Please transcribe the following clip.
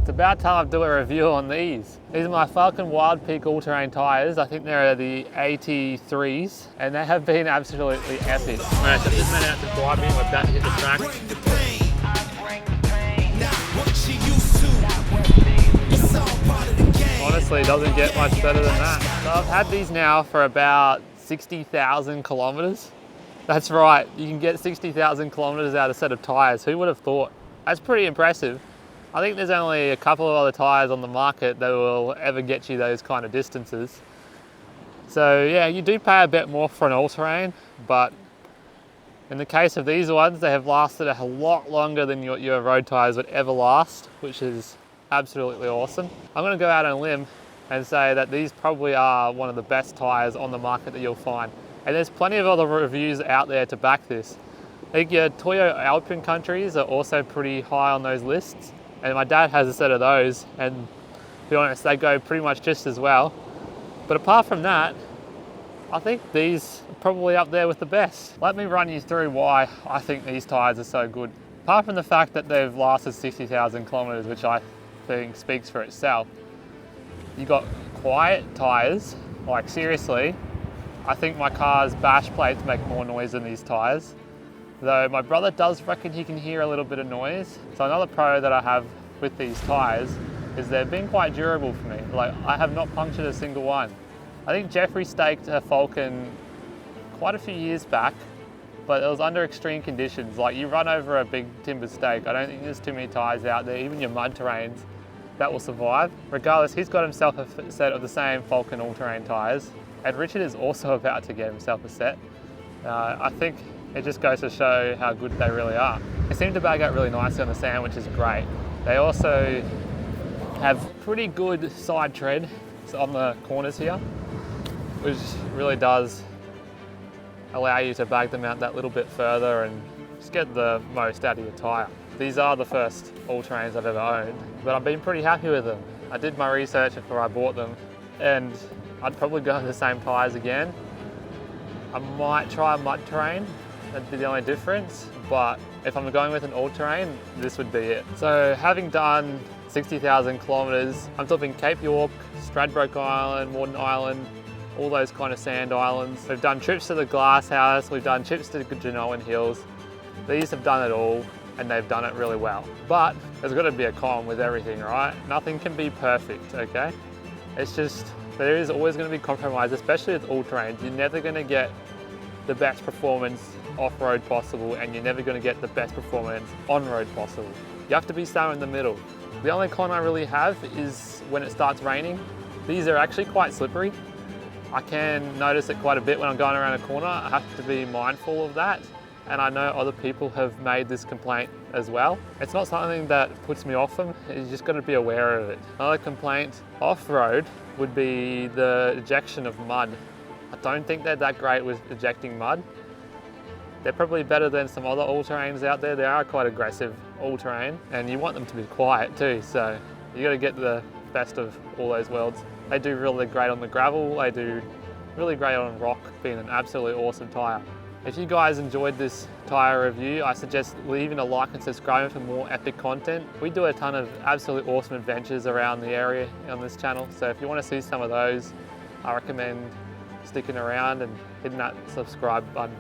It's about time I do a review on these. These are my Falken WildPeak all-terrain tyres. I think they're the 83s, and they have been absolutely epic. Alright, so I've just made out to driving. We're about to hit the track. Honestly, it doesn't get much better than that. So I've had these now for about 60,000 kilometers. That's right, you can get 60,000 kilometers out of a set of tyres. Who would have thought? That's pretty impressive. I think there's only a couple of other tyres on the market that will ever get you those kind of distances. So yeah, you do pay a bit more for an all-terrain, but in the case of these ones, they have lasted a lot longer than your road tyres would ever last, which is absolutely awesome. I'm going to go out on a limb and say that these probably are one of the best tyres on the market that you'll find. And there's plenty of other reviews out there to back this. I think your Toyo Alpine countries are also pretty high on those lists. And my dad has a set of those, and to be honest, they go pretty much just as well. But apart from that, I think these are probably up there with the best. Let me run you through why I think these tyres are so good. Apart from the fact that they've lasted 60,000 kilometers, which I think speaks for itself, you've got quiet tyres. Like seriously, I think my car's bash plates make more noise than these tyres. Though my brother does reckon he can hear a little bit of noise. So another pro that I have with these tyres is they've been quite durable for me. Like, I have not punctured a single one. I think Jeffrey staked a Falken quite a few years back, but it was under extreme conditions. Like, you run over a big timber stake, I don't think there's too many tyres out there, even your mud terrains, that will survive. Regardless, he's got himself a set of the same Falken all-terrain tyres, and Richard is also about to get himself a set. I think it just goes to show how good they really are. They seem to bag out really nicely on the sand, which is great. They also have pretty good side tread on the corners here, which really does allow you to bag them out that little bit further and just get the most out of your tyre. These are the first all-terrains I've ever owned, but I've been pretty happy with them. I did my research before I bought them, and I'd probably go with the same tyres again. I might try a mud terrain, that'd be the only difference, but if I'm going with an all-terrain, this would be it. So having done 60,000 kilometers, I'm talking Cape York, Stradbroke Island, Warden Island, all those kind of sand islands. We've done trips to the Glass House, we've done trips to the Genoan Hills. These have done it all, and they've done it really well. But there's got to be a con with everything, right? Nothing can be perfect, okay? It's just, there is always going to be compromise, especially with all-terrains. You're never going to get the best performance off-road possible, and you're never going to get the best performance on-road possible. You have to be somewhere in the middle. The only con I really have is when it starts raining. These are actually quite slippery. I can notice it quite a bit when I'm going around a corner. I have to be mindful of that, and I know other people have made this complaint as well. It's not something that puts me off them, you just got to be aware of it. Another complaint off-road would be the ejection of mud. I don't think they're that great with ejecting mud. They're probably better than some other all-terrains out there. They are quite aggressive all-terrain, and you want them to be quiet too, so you got to get the best of all those worlds. They do really great on the gravel, they do really great on rock, being an absolutely awesome tyre. If you guys enjoyed this tyre review, I suggest leaving a like and subscribing for more epic content. We do a ton of absolutely awesome adventures around the area on this channel, so if you want to see some of those, I recommend sticking around and hitting that subscribe button.